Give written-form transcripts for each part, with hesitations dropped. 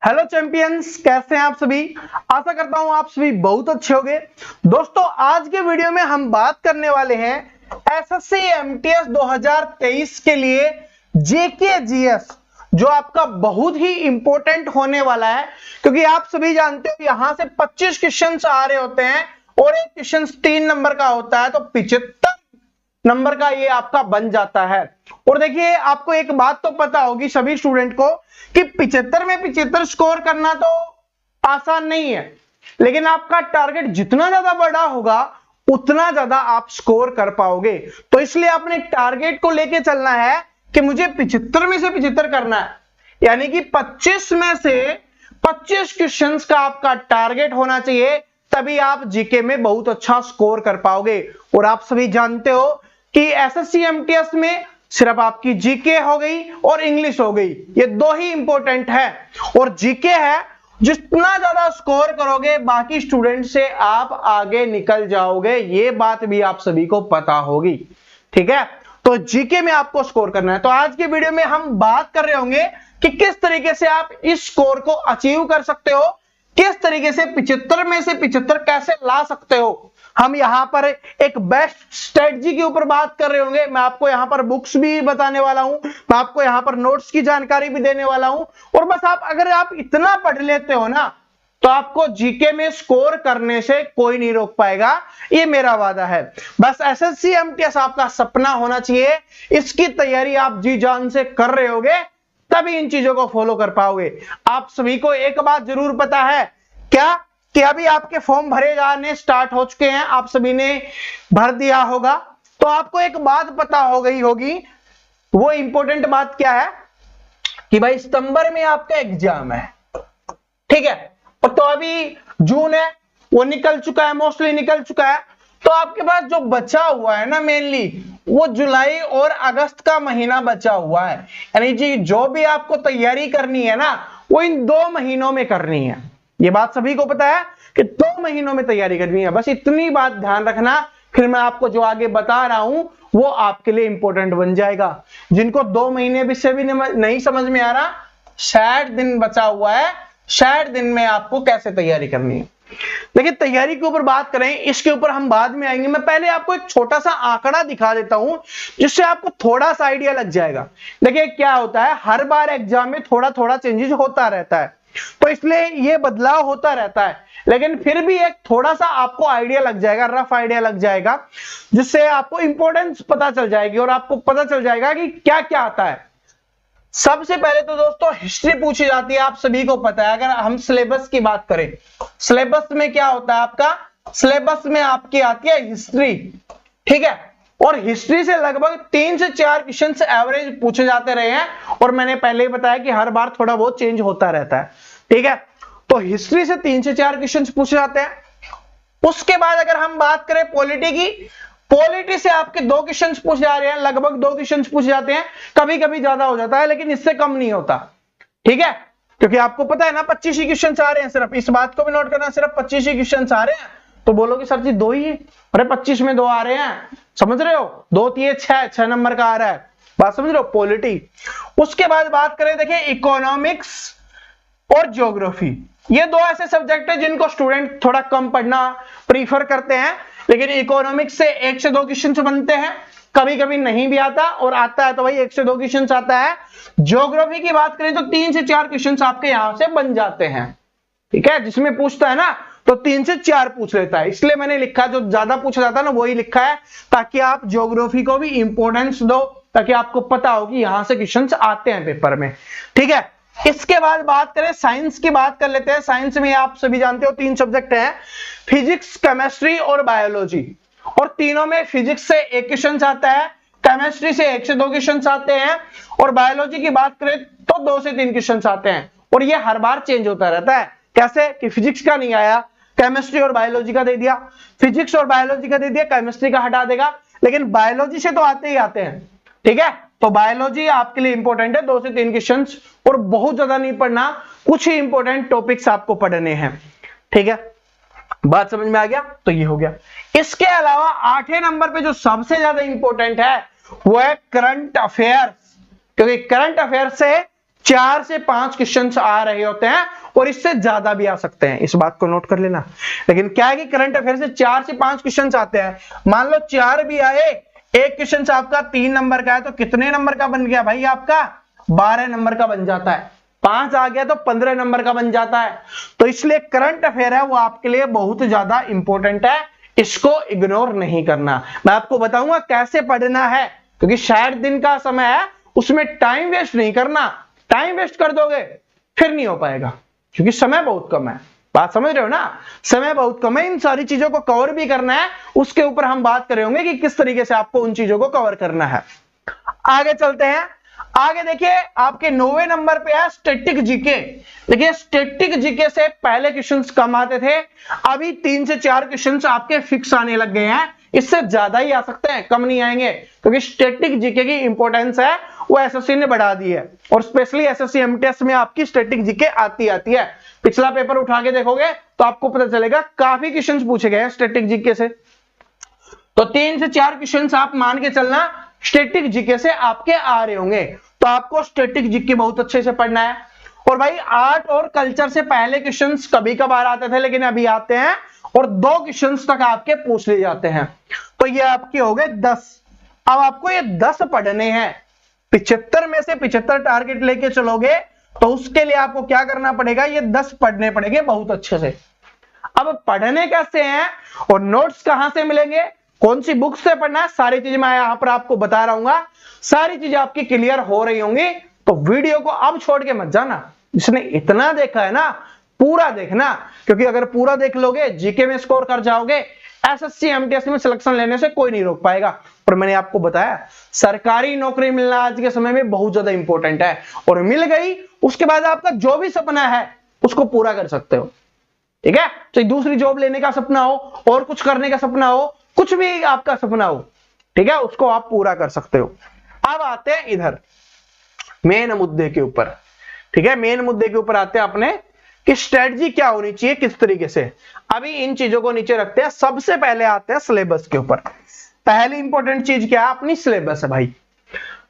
Hello champions, कैसे हैं आप सभी। आशा करता हूं आप सभी बहुत अच्छे होंगे। दोस्तों, आज के वीडियो में हम बात करने वाले हैं एसएससी एमटीएस 2023 के लिए जीके जीएस, जो आपका बहुत ही इंपॉर्टेंट होने वाला है, क्योंकि आप सभी जानते हो यहां से 25 क्वेश्चन आ रहे होते हैं और एक क्वेश्चन 3 नंबर का होता है, तो 75 नंबर का ये आपका बन जाता है। और देखिए, आपको एक बात तो पता होगी सभी स्टूडेंट को कि 75 में 75 स्कोर करना तो आसान नहीं है, लेकिन आपका टारगेट जितना ज्यादा बड़ा होगा उतना ज्यादा आप स्कोर कर पाओगे। तो इसलिए अपने टारगेट को लेके चलना है कि मुझे 75 में से 75 करना है, यानी कि 25 में से 25 क्वेश्चंस का आपका टारगेट होना चाहिए, तभी आप जीके में बहुत अच्छा स्कोर कर पाओगे। और आप सभी जानते हो कि एसएससी एमटीएस में सिर्फ आपकी जीके हो गई और इंग्लिश हो गई, ये दो ही इंपॉर्टेंट है। और जीके है, जितना ज्यादा स्कोर करोगे बाकी स्टूडेंट से आप आगे निकल जाओगे, ये बात भी आप सभी को पता होगी। ठीक है, तो जीके में आपको स्कोर करना है। तो आज के वीडियो में हम बात कर रहे होंगे कि किस तरीके से आप इस स्कोर को अचीव कर सकते हो, किस तरीके से 75 में से 75 कैसे ला सकते हो। हम यहां पर एक बेस्ट स्ट्रेटजी के ऊपर बात कर रहे होंगे। मैं आपको यहां पर बुक्स भी बताने वाला हूं, मैं आपको यहां पर नोट्स की जानकारी भी देने वाला हूं। और बस अगर आप इतना पढ़ लेते हो ना, तो आपको जीके में स्कोर करने से कोई नहीं रोक पाएगा, ये मेरा वादा है। बस एसएससी एमटीएस आपका सपना होना चाहिए, इसकी तैयारी आप जी जान से कर रहे होगे, तभी इन चीजों को फॉलो कर पाओगे। आप सभी को एक बात जरूर पता है क्या, कि अभी आपके फॉर्म भरे जाने स्टार्ट हो चुके हैं, आप सभी ने भर दिया होगा। तो आपको एक बात पता हो गई होगी, वो इंपॉर्टेंट बात क्या है कि भाई सितंबर में आपका एग्जाम है, ठीक है। तो अभी जून है, वो निकल चुका है, मोस्टली निकल चुका है। तो आपके पास जो बचा हुआ है ना, मेनली वो जुलाई और अगस्त का महीना बचा हुआ है, यानी जी जो भी आपको तैयारी करनी है ना, वो इन 2 महीनों में करनी है। ये बात सभी को पता है कि 2 महीनों में तैयारी करनी है, बस इतनी बात ध्यान रखना। फिर मैं आपको जो आगे बता रहा हूं वो आपके लिए इंपॉर्टेंट बन जाएगा। जिनको 2 महीने भी से भी नहीं समझ में आ रहा, 60 दिन बचा हुआ है, 60 दिन में आपको कैसे तैयारी करनी है। देखिए, तैयारी के ऊपर बात करें, इसके ऊपर हम बाद में आएंगे। मैं पहले आपको एक छोटा सा आंकड़ा दिखा देता हूं, जिससे आपको थोड़ा सा आइडिया लग जाएगा। देखिए क्या होता है, हर बार एग्जाम में थोड़ा थोड़ा चेंजेस होता रहता है, तो इसलिए ये बदलाव होता रहता है, लेकिन फिर भी एक थोड़ा सा आपको आइडिया लग जाएगा, रफ आइडिया लग जाएगा, जिससे आपको इंपॉर्टेंस पता चल जाएगी और आपको पता चल जाएगा कि क्या क्या आता है। सबसे पहले तो दोस्तों हिस्ट्री पूछी जाती है, आप सभी को पता है। अगर हम सिलेबस की बात करें, सिलेबस में क्या होता है आपका, सिलेबस में आपकी आती है हिस्ट्री, ठीक है। और हिस्ट्री से लगभग 3 से 4 क्वेश्चन एवरेज पूछे जाते रहे हैं, और मैंने पहले ही बताया कि हर बार थोड़ा बहुत चेंज होता रहता है, ठीक है। तो हिस्ट्री से 3 से 4 क्वेश्चन पूछे जाते हैं। उसके बाद अगर हम बात करें पॉलिटी की, पॉलिटी से आपके 2 क्वेश्चन पूछे जा रहे हैं, लगभग 2 क्वेश्चन पूछे जाते हैं, कभी कभी ज्यादा हो जाता है, लेकिन इससे कम नहीं होता, ठीक है। क्योंकि आपको पता है ना 25 ही क्वेश्चन आ रहे हैं, सिर्फ इस बात को भी नोट करना, सिर्फ 25 ही क्वेश्चन आ रहे हैं। तो बोलोगे सर जी 2 ही है, अरे 25 में 2 आ रहे हैं, समझ रहे हो, 2 3 6 नंबर का आ रहा है, बात समझ रहे हो, पॉलिटी। उसके बाद बात करें, देखिए इकोनॉमिक्स और ज्योग्राफी, ये 2 ऐसे सब्जेक्ट है जिनको स्टूडेंट थोड़ा कम पढ़ना प्रीफर करते हैं, लेकिन इकोनॉमिक्स से 1 से 2 क्वेश्चन बनते हैं, कभी कभी नहीं भी आता, और आता है तो भाई 1 से 2 क्वेश्चन आता है। ज्योग्राफी की बात करें तो 3 से 4 क्वेश्चन आपके यहां से बन जाते हैं, ठीक है। जिसमें पूछता है ना तो 3 से 4 पूछ लेता है, इसलिए मैंने लिखा जो ज्यादा पूछा जाता है ना वही लिखा है, ताकि आप ज्योग्राफी को भी इंपॉर्टेंस दो, ताकि आपको पता हो कि यहां से क्वेश्चन आते हैं पेपर में, ठीक है। इसके बाद बात करें साइंस की, बात कर लेते हैं। साइंस में आप सभी जानते हो 3 सब्जेक्ट हैं, फिजिक्स, केमिस्ट्री और बायोलॉजी, और तीनों में फिजिक्स से 1 क्वेश्चन आता है, केमिस्ट्री से 1 से 2 क्वेश्चन आते हैं, और बायोलॉजी की बात करें तो 2 से 3 क्वेश्चन आते हैं। और ये हर बार चेंज होता रहता है। कैसे कि फिजिक्स का नहीं आया, केमिस्ट्री और बायोलॉजी का दे दिया, फिजिक्स और बायोलॉजी का दे दिया, केमिस्ट्री का हटा देगा, लेकिन बायोलॉजी से तो आते ही आते हैं, ठीक है। तो बायोलॉजी आपके लिए इंपॉर्टेंट है, 2 से 3 क्वेश्चन, और बहुत ज्यादा नहीं पढ़ना, कुछ ही इंपॉर्टेंट टॉपिक्स आपको पढ़ने हैं, ठीक है। बात समझ में आ गया, तो ये हो गया। इसके अलावा 8वें नंबर पे जो सबसे ज्यादा इंपॉर्टेंट है वो है करंट अफेयर्स, क्योंकि करंट अफेयर्स से 4 से 5 क्वेश्चंस आ रहे होते हैं और इससे ज्यादा भी आ सकते हैं, इस बात को नोट कर लेना। लेकिन क्या है कि करंट अफेयर से 4 से 5 क्वेश्चंस आते हैं, मान लो 4 भी आए, एक क्वेश्चन आपका 3 नंबर का है तो कितने नंबर का बन गया भाई, आपका 12 नंबर का बन जाता है। 5 आ गया तो 15 नंबर का बन जाता है। तो इसलिए करंट अफेयर है वो आपके लिए बहुत ज्यादा इंपॉर्टेंट है, इसको इग्नोर नहीं करना। मैं आपको बताऊंगा कैसे पढ़ना है, क्योंकि शायद दिन का समय है, उसमें टाइम वेस्ट नहीं करना। टाइम वेस्ट कर दोगे फिर नहीं हो पाएगा, क्योंकि समय बहुत कम है। बात समझ रहे हो ना, समय बहुत कम है, इन सारी चीजों को कवर भी करना है, उसके ऊपर हम बात कर रहे होंगे कि किस तरीके से आपको उन चीजों को कवर करना है। आगे चलते हैं। आगे देखिए आपके 9वें नंबर पे है स्टैटिक जीके। देखिए स्टैटिक जीके से पहले क्वेश्चंस कम आते थे, अभी 3 से 4 क्वेश्चंस आपके फिक्स आने लग गए हैं, इससे ज्यादा ही आ सकते हैं, कम नहीं आएंगे, क्योंकि स्टैटिक जीके की इंपॉर्टेंस है वो एसएससी ने बढ़ा दी है, और स्पेशली एसएससी एमटीएस में आपकी स्टैटिक जीके आती है। पिछला पेपर उठा के देखोगे तो आपको पता चलेगा काफी क्वेश्चंस पूछे गए हैं स्टैटिक जीके से। तो 3 से 4 क्वेश्चंस आप मान के चलना स्टैटिक जीके से आपके आ रहे होंगे, तो आपको स्टैटिक जीके बहुत अच्छे से पढ़ना है। और भाई आर्ट और कल्चर से पहले क्वेश्चंस कभी कभार आते थे, लेकिन अभी आते हैं और 2 क्वेश्चंस तक आपके पूछ लिए जाते हैं। तो ये आपके हो गए 10। अब आपको ये 10 पढ़ने हैं, 75 में से 75 टारगेट लेके चलोगे तो उसके लिए आपको क्या करना पड़ेगा, ये 10 पढ़ने पड़ेंगे बहुत अच्छे से। अब पढ़ने कैसे हैं और नोट्स कहां से मिलेंगे, कौन सी बुक से पढ़ना है, सारी चीज मैं यहां पर आपको बता रहा हूं। सारी चीजें आपकी क्लियर हो रही होंगी, तो वीडियो को अब छोड़ के मत जाना। जिसने इतना देखा है ना पूरा देखना, क्योंकि अगर पूरा देख लोगे जीके में स्कोर कर जाओगे, एसएससी एमटीएस में सिलेक्शन लेने से कोई नहीं रोक पाएगा। और मैंने आपको बताया सरकारी नौकरी मिलना आज के समय में बहुत ज्यादा इंपॉर्टेंट है, और मिल गई उसके बाद आपका जो भी सपना है उसको पूरा कर सकते हो। ठीक है, चाहे दूसरी जॉब लेने का सपना हो और कुछ करने का सपना हो, कुछ भी आपका सपना हो, ठीक है, उसको आप पूरा कर सकते हो। अब आते हैं इधर मेन मुद्दे के ऊपर। ठीक है, मेन मुद्दे के ऊपर आते हैं अपने कि स्ट्रेटजी क्या होनी चाहिए, किस तरीके से। अभी इन चीजों को नीचे रखते हैं, सबसे पहले आते हैं सिलेबस के ऊपर। पहली इंपॉर्टेंट चीज क्या है, अपनी सिलेबस है भाई।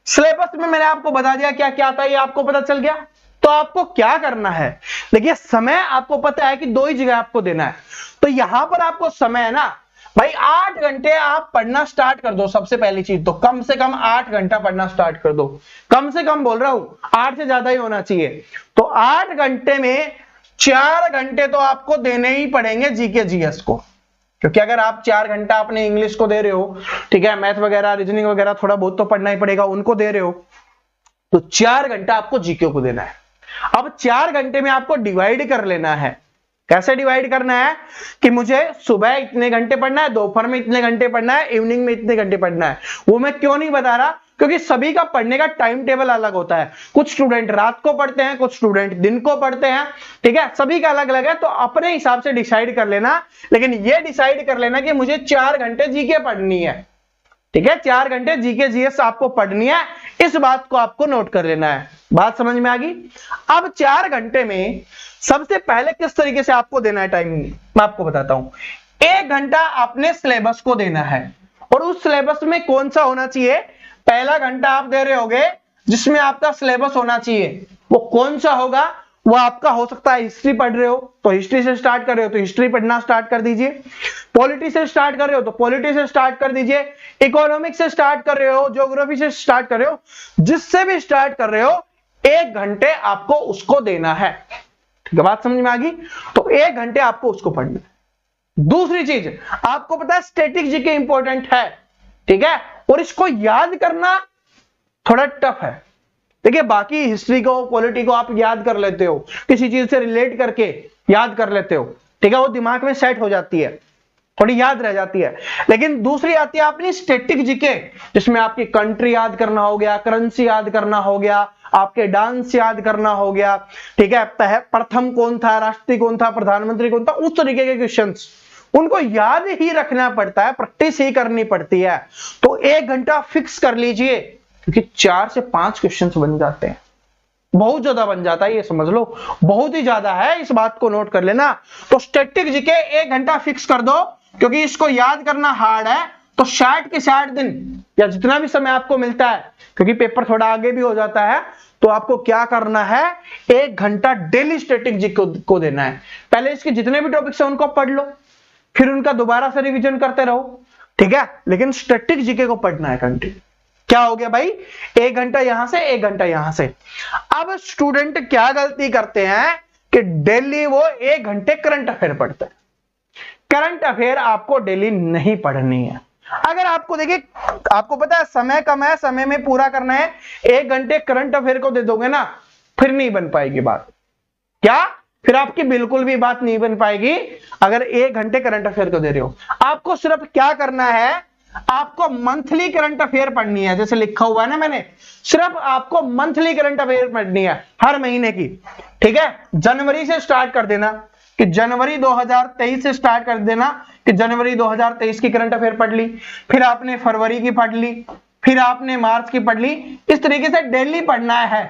सिलेबस में मैंने आपको बता दिया क्या क्या आता है, ये आपको पता चल गया। तो आपको क्या करना है, देखिए समय आपको पता है कि 2 ही जगह आपको देना है, तो यहां पर आपको समय है ना भाई 8 घंटे आप पढ़ना स्टार्ट कर दो। सबसे पहली चीज तो कम से कम 8 घंटा पढ़ना स्टार्ट कर दो, कम से कम बोल रहा हूं, 8 से ज्यादा ही होना चाहिए। तो 8 घंटे में 4 घंटे तो आपको देने ही पड़ेंगे जीके जीएस को, क्योंकि अगर आप 4 घंटा अपने इंग्लिश को दे रहे हो, ठीक है, मैथ वगैरह रीजनिंग वगैरह थोड़ा बहुत तो पढ़ना ही पड़ेगा, उनको दे रहे हो, तो 4 घंटा आपको जीके को देना है। अब 4 घंटे में आपको डिवाइड कर लेना है। कैसे डिवाइड करना है कि मुझे सुबह इतने घंटे पढ़ना है, दोपहर में इतने घंटे पढ़ना है, इवनिंग में इतने घंटे पढ़ना है। वो मैं क्यों नहीं बता रहा, क्योंकि सभी का पढ़ने का टाइम टेबल अलग होता है। कुछ स्टूडेंट रात को पढ़ते हैं, कुछ स्टूडेंट दिन को पढ़ते हैं, ठीक है, सभी का अलग अलग है। तो अपने हिसाब से डिसाइड कर लेना, लेकिन ये डिसाइड कर लेना कि मुझे 4 घंटे जीके पढ़नी है। ठीक है, 4 घंटे जीके जीएस आपको पढ़नी है, इस बात को आपको नोट कर लेना है। बात समझ में आ गई। अब 4 घंटे में सबसे पहले किस तरीके से आपको देना है टाइम, मैं आपको बताता हूं। 1 घंटा अपने सिलेबस को देना है, और उस सिलेबस में कौन सा होना चाहिए, पहला घंटा आप दे रहे होगे जिसमें आपका सिलेबस होना चाहिए, वो कौन सा होगा, वो आपका हो सकता है हिस्ट्री पढ़ रहे हो तो हिस्ट्री से स्टार्ट कर रहे हो तो हिस्ट्री पढ़ना स्टार्ट कर दीजिए, पॉलिटी से स्टार्ट कर रहे हो तो पॉलिटी से स्टार्ट कर दीजिए, इकोनॉमिक्स से स्टार्ट कर रहे हो, ज्योग्राफी से स्टार्ट कर रहे हो, जिससे भी स्टार्ट कर रहे हो 1 घंटे आपको उसको देना है। ठीक है, बात समझ में आ गई। तो 1 घंटे आपको उसको पढ़ना है। दूसरी चीज आपको पता है स्टैटिक जीके इंपॉर्टेंट है, ठीक है, और इसको याद करना थोड़ा टफ है। देखिए बाकी हिस्ट्री को पॉलिटी को आप याद कर लेते हो, किसी चीज से रिलेट करके याद कर लेते हो, ठीक है, वो दिमाग में सेट हो जाती है, थोड़ी याद रह जाती है। लेकिन दूसरी आती है अपनी स्टैटिक जीके, जिसमें आपकी कंट्री याद करना हो गया, करेंसी याद करना हो गया, आपके डांस याद करना हो गया, ठीक है, प्रथम कौन था, राष्ट्रपति कौन था, प्रधानमंत्री कौन था, उस तरीके के क्वेश्चंस उनको याद ही रखना पड़ता है, प्रैक्टिस ही करनी पड़ती है। तो 1 घंटा फिक्स कर लीजिए, क्योंकि 4 से 5 क्वेश्चंस बन जाते हैं, बहुत ज्यादा बन जाता है, ये समझ लो बहुत ही ज्यादा है, इस बात को नोट कर लेना। तो स्टैटिक जीके 1 घंटा फिक्स कर दो, क्योंकि इसको याद करना हार्ड है। तो 60 के 60 दिन या जितना भी समय आपको मिलता है, क्योंकि पेपर थोड़ा आगे भी हो जाता है, तो आपको क्या करना है, 1 घंटा डेली स्टैटिक जीके को देना है। पहले इसके जितने भी टॉपिक्स हैं उनको पढ़ लो, फिर उनका दोबारा से रिवीजन करते रहो, ठीक है, लेकिन स्टैटिक जीके को पढ़ना है कंटिन्यू। क्या हो गया भाई, 1 घंटा यहां से 1 घंटा यहां से। अब स्टूडेंट क्या गलती करते हैं कि डेली वो 1 घंटे करंट अफेयर पढ़ते हैं। करंट अफेयर आपको डेली नहीं पढ़नी है। अगर आपको देखिए, आपको पता है समय कम है, समय में पूरा करना है, 1 घंटे करंट अफेयर को दे दोगे ना, फिर नहीं बन पाएगी बात। क्या, फिर आपकी बिल्कुल भी बात नहीं बन पाएगी अगर 1 घंटे करंट अफेयर को दे रहे हो। आपको सिर्फ क्या करना है, आपको मंथली करंट अफेयर पढ़नी है, जैसे लिखा हुआ है ना मैंने, सिर्फ आपको मंथली करंट अफेयर पढ़नी है हर महीने की, ठीक है। जनवरी से स्टार्ट कर देना कि जनवरी 2023 से स्टार्ट कर देना कि जनवरी 2023 की करंट अफेयर पढ़ ली, फिर आपने फरवरी की पढ़ ली, फिर आपने मार्च की पढ़ ली। इस तरीके से डेली पढ़ना है,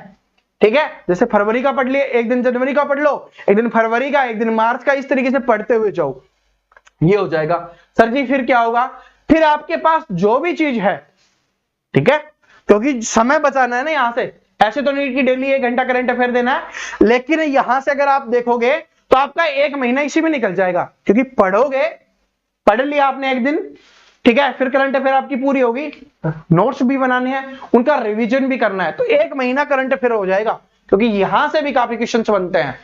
ठीक है। जैसे फरवरी का पढ़ लिया, एक दिन जनवरी का पढ़ लो, एक दिन फरवरी का, एक दिन मार्च का, इस तरीके से पढ़ते हुए जाओ, ये हो जाएगा। सर जी फिर क्या होगा, फिर आपके पास जो भी चीज है, ठीक है, क्योंकि समय बचाना है ना यहां से, ऐसे तो नहीं कि डेली 1 घंटा करंट अफेयर देना है, लेकिन यहां से अगर आप देखोगे तो आपका 1 महीना इसी में निकल जाएगा, क्योंकि पढ़ोगे, पढ़ लिया आपने एक दिन, ठीक है, फिर करंट अफेयर आपकी पूरी होगी, नोट्स भी बनाने हैं, उनका रिवीजन भी करना है, तो 1 महीना करंट अफेयर हो जाएगा, क्योंकि यहां से भी काफी क्वेश्चंस बनते हैं,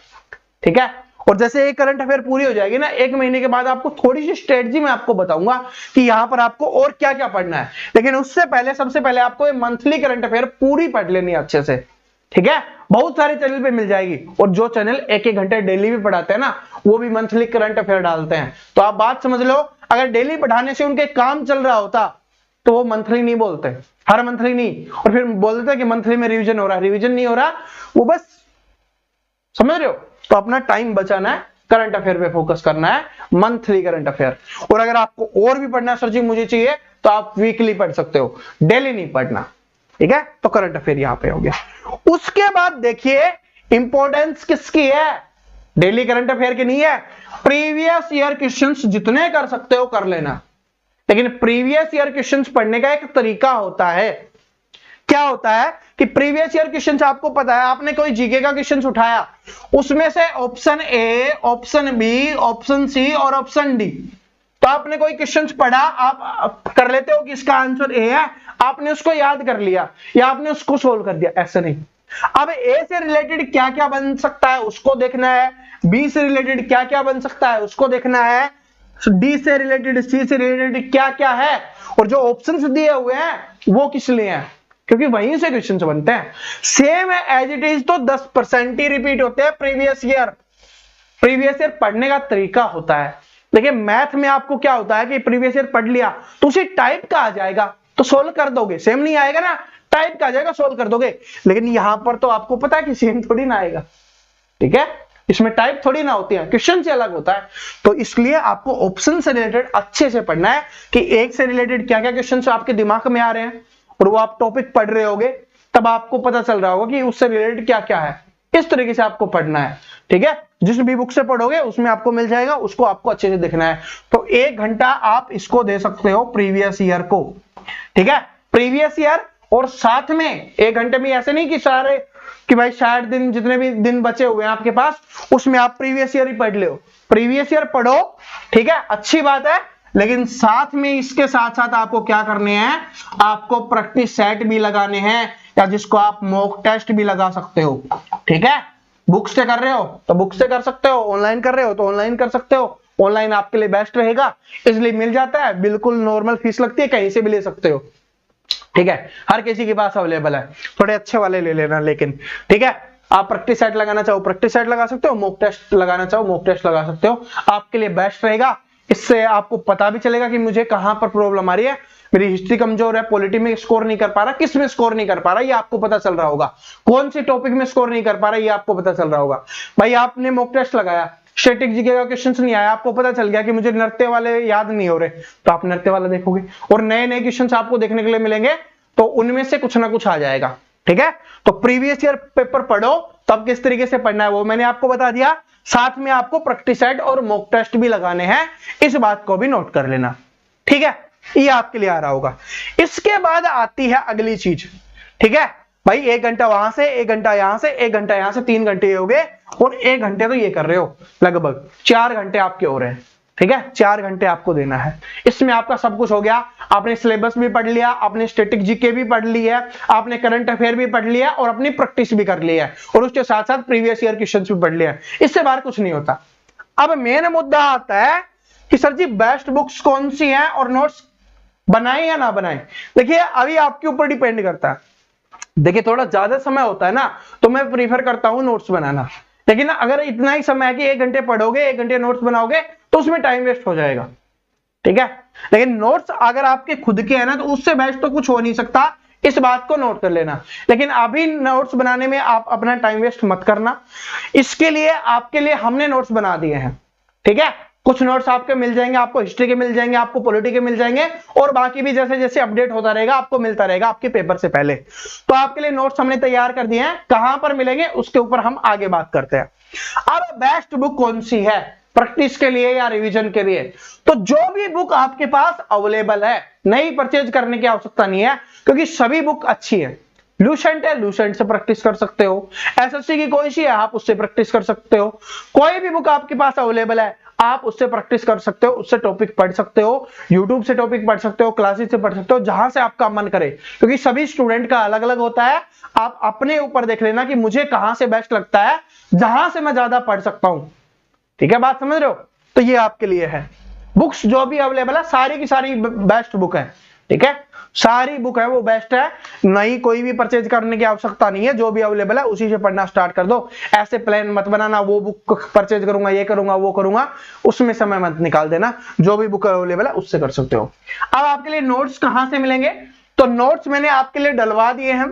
ठीक है। और जैसे एक करंट अफेयर पूरी हो जाएगी ना, 1 महीने के बाद आपको थोड़ी सी स्ट्रेटजी मैं आपको बताऊंगा कि यहां पर आपको और क्या क्या पढ़ना है, लेकिन उससे पहले सबसे पहले आपको मंथली करंट अफेयर पूरी पढ़ लेनी है अच्छे से, ठीक है। बहुत सारे चैनल पे मिल जाएगी, और जो चैनल 1-1 घंटे डेली भी पढ़ाते हैं ना, वो भी मंथली करंट अफेयर डालते हैं। तो आप बात समझ लो, अगर डेली पढ़ाने से उनके काम चल रहा होता तो वो मंथली नहीं बोलते, हर मंथली नहीं, और फिर बोल देते कि मंथली में रिवीजन हो रहा है, रिवीजन नहीं हो रहा, वो बस, समझ रहे हो। तो अपना टाइम बचाना है, करंट अफेयर पे फोकस करना है, मंथली करंट अफेयर। और अगर आपको और भी पढ़ना है, सर जी मुझे चाहिए, तो आप वीकली पढ़ सकते हो, डेली नहीं पढ़ना, ठीक है। तो करंट अफेयर यहां पे हो गया। उसके बाद देखिए इंपॉर्टेंस किसकी है, डेली करंट अफेयर की नहीं है, प्रीवियस ईयर क्वेश्चंस जितने कर सकते हो कर लेना, लेकिन प्रीवियस ईयर क्वेश्चंस पढ़ने का एक तरीका होता है। क्या होता है कि प्रीवियस ईयर क्वेश्चंस आपको पता है, आपने कोई जीके का क्वेश्चंस उठाया, उसमें से option A, option B, option C और ऑप्शन डी, तो आपने कोई क्वेश्चंस पढ़ा, आप कर लेते हो कि इसका आंसर ए है, आपने उसको याद कर लिया या आपने उसको सोल्व कर दिया, ऐसा नहीं। अब ए से रिलेटेड क्या क्या बन सकता है उसको देखना है, बी से रिलेटेड क्या क्या बन सकता है उसको देखना है, डी से रिलेटेड, सी से रिलेटेड क्या क्या है, और जो ऑप्शंस दिए हुए हैं वो किस लिए हैं, क्योंकि वहीं से क्वेश्चंस बनते हैं। सेम है एज इट इज, तो 10% ही रिपीट होते हैं प्रीवियस ईयर। प्रीवियस ईयर पढ़ने का तरीका होता है। देखिए मैथ में आपको क्या होता है कि प्रीवियस ईयर पढ़ लिया तो उसी टाइप का आ जाएगा तो सोल्व कर दोगे, सेम नहीं आएगा ना, टाइप का आ जाएगा, सोल्व कर दोगे। लेकिन यहां पर तो आपको पता है कि सेम थोड़ी ना आएगा, ठीक है, इसमें टाइप थोड़ी ना होती है, क्वेश्चन से अलग होता है। तो इसलिए आपको ऑप्शन से रिलेटेड अच्छे से पढ़ना है कि एक से रिलेटेड क्या क्या क्वेश्चन आपके दिमाग में आ रहे हैं, और वो आप टॉपिक पढ़ रहे होगे तब आपको पता चल रहा होगा कि उससे रिलेटेड क्या क्या है। इस तरीके से आपको पढ़ना है, ठीक है। जिस भी बुक से पढ़ोगे उसमें आपको मिल जाएगा, उसको आपको अच्छे से देखना है। तो 1 घंटा आप इसको दे सकते हो प्रीवियस ईयर को, ठीक है, प्रीवियस ईयर। और साथ में 1 घंटे में ऐसे नहीं कि सारे कि भाई 60 दिन जितने भी दिन बचे हुए हैं आपके पास उसमें आप प्रीवियस ईयर ही पढ़ लो, प्रीवियस ईयर पढ़ो, ठीक है, अच्छी बात है। लेकिन साथ में इसके साथ साथ आपको क्या करने हैं, आपको प्रैक्टिस सेट भी लगाने हैं, या जिसको आप मॉक टेस्ट भी लगा सकते हो, ठीक है। बुक से कर रहे हो तो बुक से कर सकते हो, ऑनलाइन कर रहे हो तो ऑनलाइन कर सकते हो, ऑनलाइन आपके लिए बेस्ट रहेगा, इसलिए मिल जाता है, बिल्कुल नॉर्मल फीस लगती है, कहीं से भी ले सकते हो, ठीक है, हर किसी के पास अवेलेबल है। थोड़े अच्छे वाले ले लेना लेकिन, ठीक है। आप प्रैक्टिस सेट लगाना चाहो प्रैक्टिस सेट लगा सकते हो, मॉक टेस्ट लगाना चाहो मॉक टेस्ट लगा सकते हो, आपके लिए बेस्ट रहेगा। इससे आपको पता भी चलेगा कि मुझे कहां पर प्रॉब्लम आ रही है, मेरी हिस्ट्री कमजोर है, पॉलिटी में स्कोर नहीं कर पा रहा, किस में स्कोर नहीं कर पा रहा, ये आपको पता चल रहा होगा, कौन से टॉपिक में स्कोर नहीं कर पा रहा, ये आपको पता चल रहा होगा। भाई आपने मॉक टेस्ट लगाया, स्टैटिक जीके का क्वेश्चंस नहीं आया, आपको पता चल गया कि मुझे नृत्य वाले याद नहीं हो रहे, तो आप नृत्य वाला देखोगे और नए नए क्वेश्चंस आपको देखने के लिए मिलेंगे, तो उनमें से कुछ ना कुछ आ जाएगा, ठीक है। तो प्रीवियस ईयर पेपर पढ़ो, तब किस तरीके से पढ़ना है वो मैंने आपको बता दिया। साथ में आपको प्रैक्टिस सेट और मॉक टेस्ट भी लगाने हैं, इस बात को भी नोट कर लेना, ठीक है, ये आपके लिए आ रहा होगा। इसके बाद आती है अगली चीज, ठीक है, भाई 1 घंटा वहां से, 1 घंटा यहां से, 1 घंटा यहां से, 3 घंटे हो गए, और 1 घंटे तो ये कर रहे हो, लगभग 4 घंटे आपके हो रहे हैं। ठीक है, 4 घंटे आपको देना है। इसमें आपका सब कुछ हो गया, आपने सिलेबस भी पढ़ लिया, आपने स्टैटिक जीके भी पढ़ ली है, आपने करंट अफेयर भी पढ़ लिया, और अपनी प्रैक्टिस भी कर ली है, और उसके साथ साथ प्रीवियस ईयर क्वेश्चंस भी पढ़ लिया है। इससे बाहर कुछ नहीं होता। अब मेन मुद्दा आता है कि सर जी बेस्ट बुक्स कौन सी हैं और नोट्स बनाए या ना बनाए। देखिए अभी आपके ऊपर डिपेंड करता है। देखिए थोड़ा ज्यादा समय होता है ना, तो मैं प्रीफर करता हूं नोट्स बनाना, लेकिन अगर इतना ही समय है कि 1 घंटे पढ़ोगे, 1 घंटे नोट्स बनाओगे, तो उसमें टाइम वेस्ट हो जाएगा। ठीक है, लेकिन नोट्स अगर आपके खुद के हैं ना, तो उससे बेस्ट तो कुछ हो नहीं सकता, इस बात को नोट कर लेना। लेकिन अभी नोट्स बनाने में आप अपना टाइम वेस्ट मत करना, इसके लिए आपके लिए हमने नोट्स बना दिए हैं। ठीक है, कुछ नोट्स आपके मिल जाएंगे, आपको हिस्ट्री के मिल जाएंगे, आपको पॉलिटी के मिल जाएंगे, और बाकी भी जैसे जैसे अपडेट होता रहेगा आपको मिलता रहेगा आपके पेपर से पहले। तो आपके लिए नोट्स हमने तैयार कर दिए हैं, कहां पर मिलेंगे उसके ऊपर हम आगे बात करते हैं। अब बेस्ट बुक कौन सी है प्रैक्टिस के लिए या रिवीजन के लिए, तो जो भी बुक आपके पास अवेलेबल है, नई परचेज करने की आवश्यकता नहीं है, क्योंकि सभी बुक अच्छी है। लूसेंट है, लूसेंट से प्रैक्टिस कर सकते हो। एसएससी की कोई सी है, आप उससे प्रैक्टिस कर सकते हो। कोई भी बुक आपके पास अवेलेबल है, आप उससे प्रैक्टिस कर सकते हो, उससे टॉपिक पढ़ सकते हो, यूट्यूब से टॉपिक पढ़ सकते हो, क्लासेस से पढ़ सकते हो, जहां से आपका मन करे, क्योंकि सभी स्टूडेंट का अलग अलग होता है। आप अपने ऊपर देख लेना कि मुझे कहां से बेस्ट लगता है, जहां से मैं ज्यादा पढ़ सकता हूं। ठीक है, बात समझ रहे हो। तो ये आपके लिए है, बुक्स जो भी अवेलेबल है सारी की सारी बेस्ट बुक है। ठीक है, सारी बुक है वो बेस्ट है, नई कोई भी परचेज करने की आवश्यकता नहीं है, जो भी अवेलेबल है उसी से पढ़ना स्टार्ट कर दो। ऐसे प्लान मत बनाना, वो बुक परचेज करूंगा, ये करूंगा, वो करूंगा, उसमें समय मत निकाल देना। जो भी बुक अवेलेबल है उससे कर सकते हो। अब आपके लिए नोट्स कहां से मिलेंगे, तो नोट्स मैंने आपके लिए डलवा दिए हैं।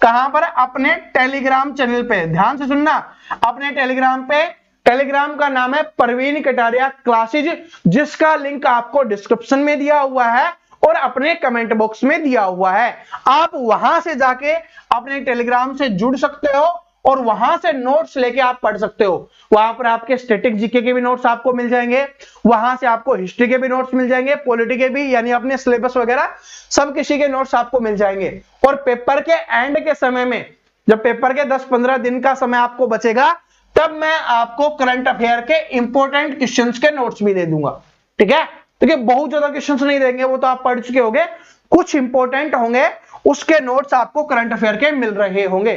कहां पर, अपने टेलीग्राम चैनल पे, ध्यान से सुनना, अपने टेलीग्राम पे, टेलीग्राम का नाम है प्रवीण कटारिया क्लासेज, जिसका लिंक आपको डिस्क्रिप्शन में दिया हुआ है और अपने कमेंट बॉक्स में दिया हुआ है। आप वहां से जाके अपने टेलीग्राम से जुड़ सकते हो और वहां से नोट्स लेके आप पढ़ सकते हो। वहां पर आपके स्टैटिक जीके के भी नोट्स आपको मिल जाएंगे, वहां से आपको हिस्ट्री के भी नोट्स मिल जाएंगे, पॉलिटी के भी, यानी अपने सिलेबस वगैरह सब किसी के नोट्स आपको मिल जाएंगे। और पेपर के एंड के समय में, जब पेपर के 10-15 दिन का समय आपको बचेगा, तब मैं आपको करंट अफेयर के इंपॉर्टेंट क्वेश्चंस के नोट्स भी दे दूंगा। ठीक है, देखिए बहुत ज्यादा क्वेश्चंस नहीं देंगे, वो तो आप पढ़ चुके होंगे, कुछ इंपॉर्टेंट होंगे, उसके नोट्स आपको करंट अफेयर के मिल रहे होंगे।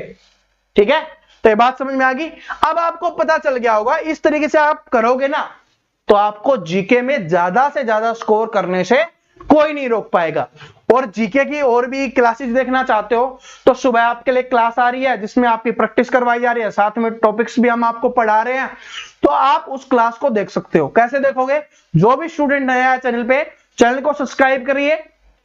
ठीक है, तो ये बात समझ में आ गई। अब आपको पता चल गया होगा, इस तरीके से आप करोगे ना, तो आपको जीके में ज्यादा से ज्यादा स्कोर करने से कोई नहीं रोक पाएगा। और जीके की और भी क्लासेस देखना चाहते हो, तो सुबह आपके लिए क्लास आ रही है जिसमें आपकी प्रैक्टिस करवाई जा रही है, साथ में टॉपिक्स भी हम आपको पढ़ा रहे हैं, तो आप उस क्लास को देख सकते हो। कैसे देखोगे, जो भी स्टूडेंट नया है चैनल पे, चैनल को सब्सक्राइब करिए,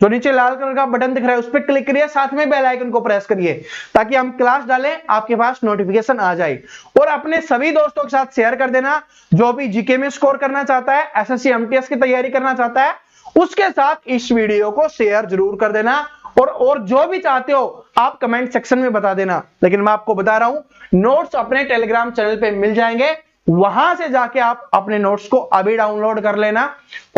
जो नीचे लाल कलर का बटन दिख रहा है उस पर क्लिक करिए, साथ में बेल आइकन को प्रेस करिए, ताकि हम क्लास डालें आपके पास नोटिफिकेशन आ जाए। और अपने सभी दोस्तों के साथ शेयर कर देना, जो भी जीके में स्कोर करना चाहता है, एसएससी एमटीएस की तैयारी करना चाहता है, उसके साथ इस वीडियो को शेयर जरूर कर देना। और जो भी चाहते हो आप कमेंट सेक्शन में बता देना। लेकिन मैं आपको बता रहा हूं, नोट्स अपने टेलीग्राम चैनल पे मिल जाएंगे, वहां से जाके आप अपने नोट्स को अभी डाउनलोड कर लेना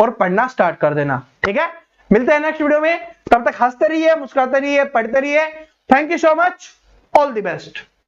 और पढ़ना स्टार्ट कर देना। ठीक है, मिलते हैं नेक्स्ट वीडियो में, तब तक हंसते रहिए, मुस्कुराते रहिए, पढ़ते रहिए। Thank you so much, all the best.